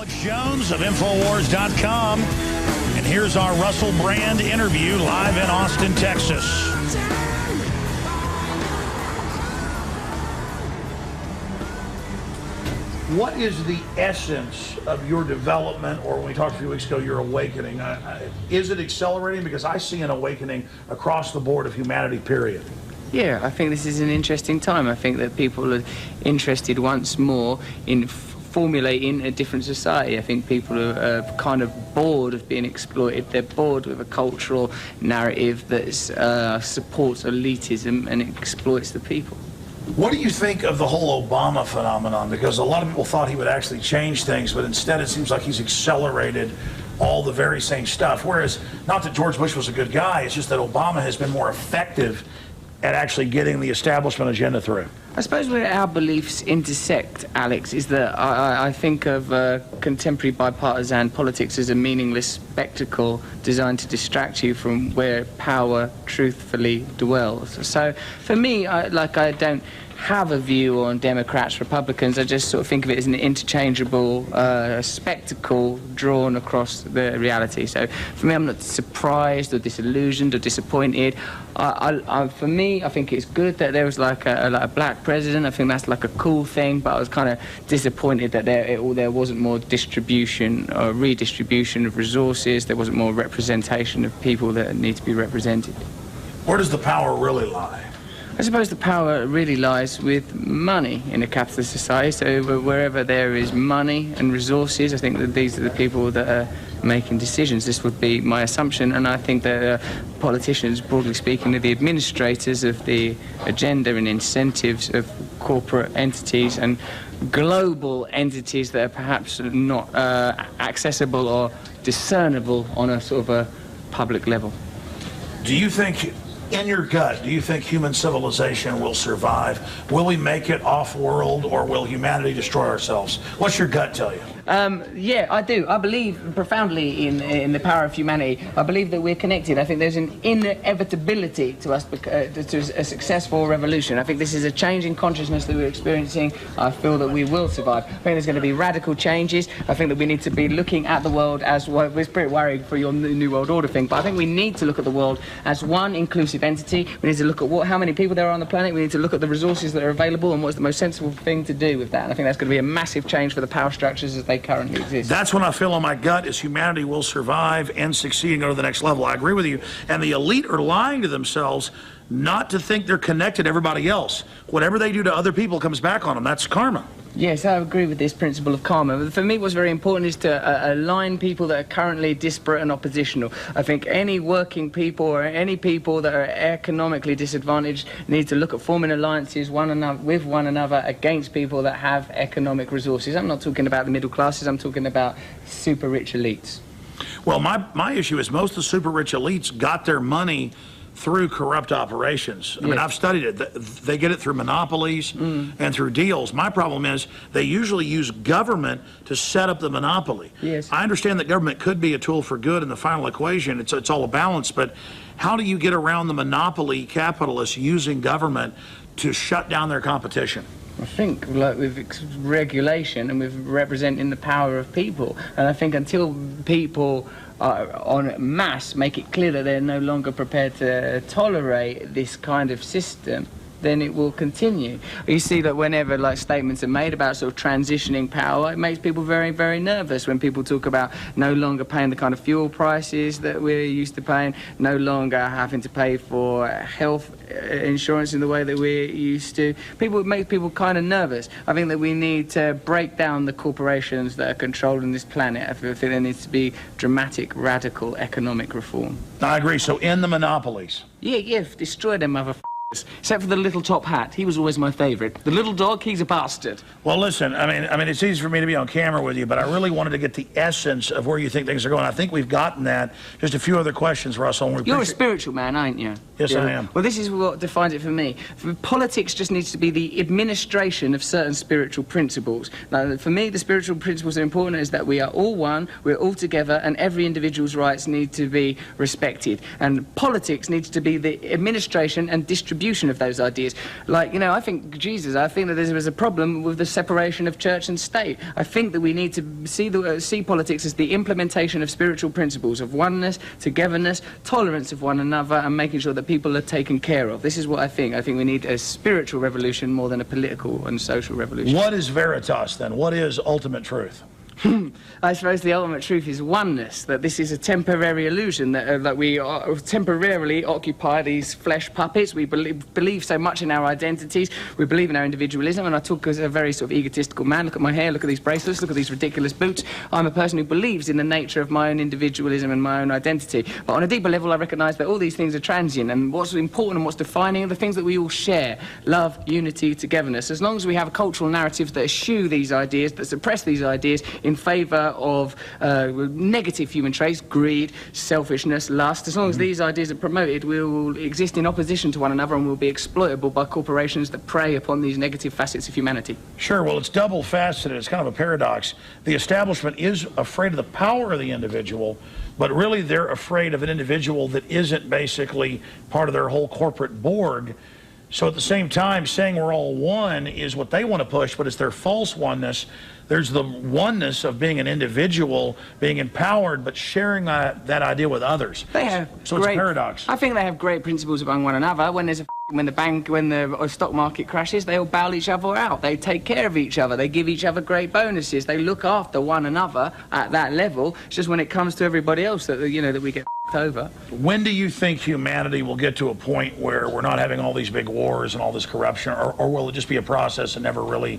Alex Jones of Infowars.com. And here's our Russell Brand interview live in Austin, Texas. What is the essence of your development, or when we talked a few weeks ago, your awakening? Is it accelerating? Because I see an awakening across the board of humanity, period. Yeah, I think this is an interesting time. I think that people are interested once more in formulating a different society. I think people are kind of bored of being exploited. They're bored with a cultural narrative that supports elitism and exploits the people. What do you think of the whole Obama phenomenon? Because a lot of people thought he would actually change things, but instead it seems like he's accelerated all the very same stuff. Whereas, not that George Bush was a good guy, it's just that Obama has been more effective at actually getting the establishment agenda through. I suppose where our beliefs intersect, Alex, is that I think of contemporary bipartisan politics as a meaningless spectacle designed to distract you from where power truthfully dwells. So for me, I don't have a view on Democrats, Republicans. I just sort of think of it as an interchangeable spectacle drawn across the reality. So for me, I'm not surprised or disillusioned or disappointed. For me, I think it's good that there was like a black president. I think that's like a cool thing, but I was kind of disappointed that there wasn't more distribution or redistribution of resources. There wasn't more representation of people that need to be represented. Where does the power really lie? I suppose the power really lies with money in a capitalist society. So wherever there is money and resources, I think that these are the people that are making decisions. This would be my assumption, and I think that politicians, broadly speaking, are the administrators of the agenda and incentives of corporate entities and global entities that are perhaps not accessible or discernible on a sort of a public level. Do you think, in your gut, do you think human civilization will survive? Will we make it off-world, or will humanity destroy ourselves? What's your gut tell you? Yeah, I do. I believe profoundly in the power of humanity. I believe that we're connected. I think there's an inevitability to us to a successful revolution. I think this is a change in consciousness that we're experiencing. I feel that we will survive. I think there's going to be radical changes. I think that we need to be looking at the world as, well, it's pretty worrying for your New World Order thing, but I think we need to look at the world as one inclusive entity. We need to look at how many people there are on the planet. We need to look at the resources that are available and what's the most sensible thing to do with that. And I think that's going to be a massive change for the power structures as they currently exist. That's when I feel in my gut is humanity will survive and succeed and go to the next level. I agree with you. And the elite are lying to themselves not to think they're connected to everybody else. Whatever they do to other people comes back on them. That's karma. Yes, I agree with this principle of karma. For me, what's very important is to align people that are currently disparate and oppositional. I think any working people or any people that are economically disadvantaged need to look at forming alliances with one another against people that have economic resources. I'm not talking about the middle classes, I'm talking about super rich elites. Well, my issue is most of the super rich elites got their money through corrupt operations. I mean, I've studied it. They get it through monopolies and through deals. My problem is they usually use government to set up the monopoly. Yes. I understand that government could be a tool for good in the final equation. It's all a balance, but how do you get around the monopoly capitalists using government to shut down their competition? I think like with regulation and with representing the power of people. And I think until people en masse make it clear that they're no longer prepared to tolerate this kind of system, then it will continue. You see that whenever like statements are made about sort of transitioning power, it makes people very, very nervous when people talk about no longer paying the kind of fuel prices that we're used to paying, no longer having to pay for health insurance in the way that we're used to. It makes people kind of nervous. I think that we need to break down the corporations that are controlling this planet. I think there needs to be dramatic, radical economic reform. I agree. So end the monopolies. Yeah, destroy them motherfuckers. Except for the little top hat. He was always my favorite. The little dog, he's a bastard. Well, listen, I mean, it's easy for me to be on camera with you, but I really wanted to get the essence of where you think things are going. I think we've gotten that. Just a few other questions, Russell. You're a spiritual man, aren't you? Yes, I am. Well, this is what defines it for me. Politics just needs to be the administration of certain spiritual principles. Now, for me, the spiritual principles that are important is that we are all one, we're all together, and every individual's rights need to be respected. And politics needs to be the administration and distribution distribution of those ideas. Like, I think that there was a problem with the separation of church and state. I think that we need to see politics as the implementation of spiritual principles of oneness, togetherness, tolerance of one another, and making sure that people are taken care of. This is what I think. I think we need a spiritual revolution more than a political and social revolution. What is veritas, then? What is ultimate truth? I suppose the ultimate truth is oneness, that this is a temporary illusion, that we temporarily occupy these flesh puppets. We believe so much in our identities, we believe in our individualism, and I talk as a very sort of egotistical man. Look at my hair, look at these bracelets, look at these ridiculous boots. I'm a person who believes in the nature of my own individualism and my own identity. But on a deeper level, I recognise that all these things are transient, and what's important and what's defining are the things that we all share: love, unity, togetherness. As long as we have cultural narratives that eschew these ideas, that suppress these ideas in favour of negative human traits, greed, selfishness, lust, as long as these ideas are promoted, we will exist in opposition to one another and will be exploitable by corporations that prey upon these negative facets of humanity. Sure, well, it's double-faceted. It's kind of a paradox. The establishment is afraid of the power of the individual, but really they're afraid of an individual that isn't basically part of their whole corporate board. So at the same time, saying we're all one is what they want to push, but it's their false oneness. There's the oneness of being an individual, being empowered, but sharing that idea with others. They have so it's a paradox. I think they have great principles among one another. When the stock market crashes, they all bail each other out. They take care of each other. They give each other great bonuses. They look after one another at that level. It's just when it comes to everybody else that that we get over. When do you think humanity will get to a point where we're not having all these big wars and all this corruption, or will it just be a process and never really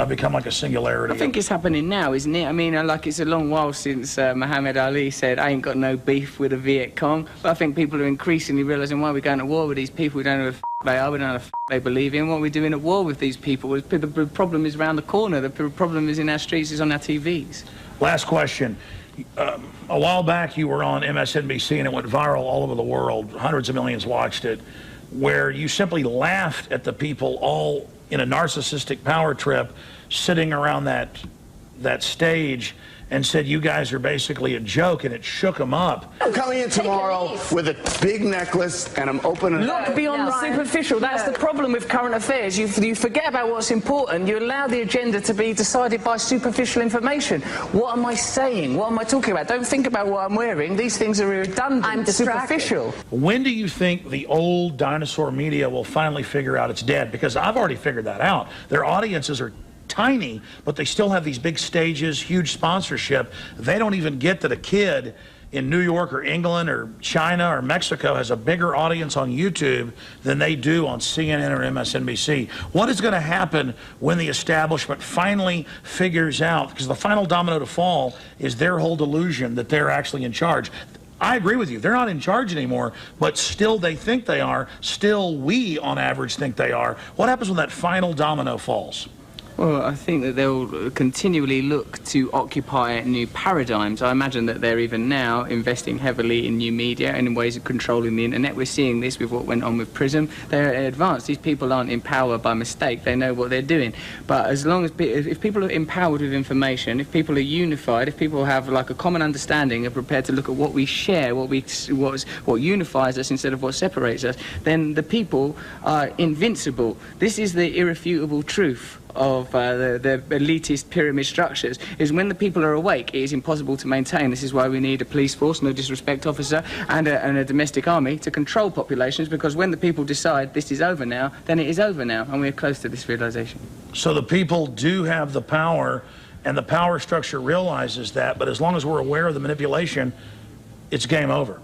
become like a singularity? I think it's happening now, isn't it? I mean, it's a long while since Muhammad Ali said, "I ain't got no beef with the Viet Cong," but I think people are increasingly realising why we're going to war with these people. We don't know who the they are, we don't know what they believe in. What are we doing at war with these people? The problem is around the corner. The problem is in our streets, is on our TVs. Last question. A while back you were on MSNBC and it went viral all over the world. Hundreds of millions watched it, where you simply laughed at the people all in a narcissistic power trip sitting around that stage and said you guys are basically a joke, and it shook them up. I'm coming in tomorrow with a big necklace and I'm opening it. Look beyond the superficial. That's the problem with current affairs. You forget about what's important. You allow the agenda to be decided by superficial information. What am I saying? What am I talking about? Don't think about what I'm wearing. These things are redundant. I'm superficial. When do you think the old dinosaur media will finally figure out it's dead? Because I've already figured that out. Their audiences are tiny, but they still have these big stages, huge sponsorship. They don't even get that a kid in New York or England or China or Mexico has a bigger audience on YouTube than they do on CNN or MSNBC. What is going to happen when the establishment finally figures out, because the final domino to fall is their whole delusion that they're actually in charge. I agree with you. They're not in charge anymore, but still they think they are. Still we, on average, think they are. What happens when that final domino falls? Well, I think that they'll continually look to occupy new paradigms. I imagine that they're even now investing heavily in new media and in ways of controlling the internet. We're seeing this with what went on with PRISM. They're advanced. These people aren't in power by mistake. They know what they're doing. But as long as if people are empowered with information, if people are unified, if people have like a common understanding, are prepared to look at what we share, what unifies us instead of what separates us, then the people are invincible. This is the irrefutable truth of the elitist pyramid structures, is when the people are awake, it is impossible to maintain. This is why we need a police force, no disrespect officer, and a domestic army to control populations, because when the people decide this is over now, then it is over now, and we're close to this realization. So the people do have the power, and the power structure realizes that, but as long as we're aware of the manipulation, it's game over.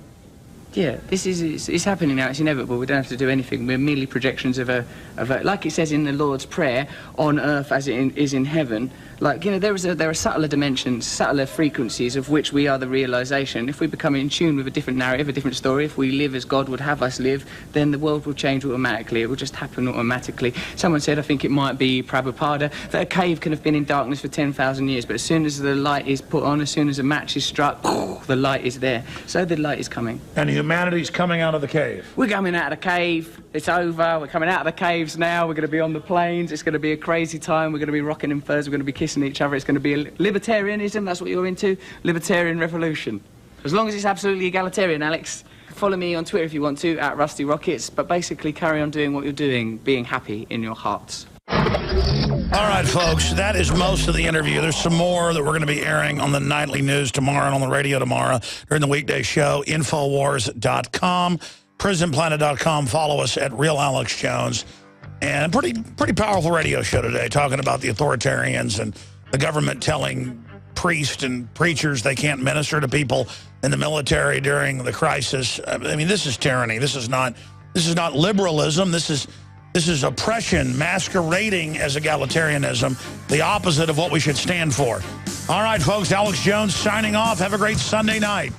Yeah, it's happening now. It's inevitable. We don't have to do anything. We're merely projections of a like it says in the Lord's Prayer, on earth as it is in heaven. Like, there are subtler dimensions, subtler frequencies of which we are the realization. If we become in tune with a different narrative, a different story, if we live as God would have us live, then the world will change automatically. It will just happen automatically. Someone said, I think it might be Prabhupada, that a cave can have been in darkness for 10,000 years, but as soon as the light is put on, as soon as a match is struck, the light is there. So the light is coming. And humanity's coming out of the cave. We're coming out of the cave. It's over. We're coming out of the caves now. We're going to be on the plains. It's going to be a crazy time. We're going to be rocking in furs. We're going to be kissing each other. It's going to be a libertarianism. That's what you're into. Libertarian revolution. As long as it's absolutely egalitarian, Alex. Follow me on Twitter if you want to, at Rusty Rockets, but basically carry on doing what you're doing, being happy in your hearts. All right, folks, that is most of the interview. There's some more that we're going to be airing on the nightly news tomorrow and on the radio tomorrow during the weekday show. Infowars.com, prisonplanet.com. Follow us at Real Alex Jones. And pretty powerful radio show today, talking about the authoritarians and the government telling priests and preachers they can't minister to people in the military during the crisis. I mean, this is tyranny. This is not liberalism. This is oppression masquerading as egalitarianism, the opposite of what we should stand for. All right, folks, Alex Jones signing off. Have a great Sunday night.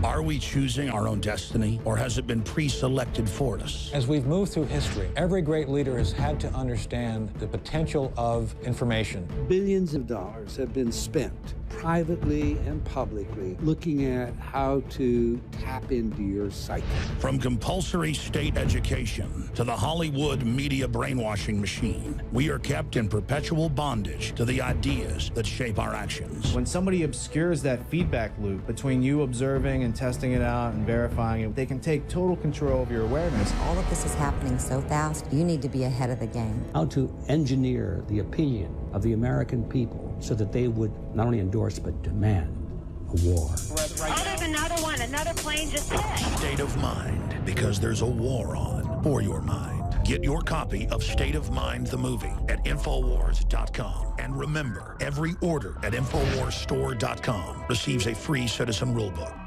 Are we choosing our own destiny, or has it been pre-selected for us? As we've moved through history, every great leader has had to understand the potential of information. Billions of dollars have been spent privately and publicly looking at how to tap into your psyche. From compulsory state education to the Hollywood media brainwashing machine, we are kept in perpetual bondage to the ideas that shape our actions. When somebody obscures that feedback loop between you observing and testing it out and verifying it, they can take total control of your awareness. All of this is happening so fast, you need to be ahead of the game. How to engineer the opinion of the American people so that they would not only endorse but demand a war. Oh, there's another plane just hit. State of Mind, because there's a war on for your mind. Get your copy of State of Mind, the movie, at Infowars.com. And remember, every order at InfoWarsStore.com receives a free citizen rulebook.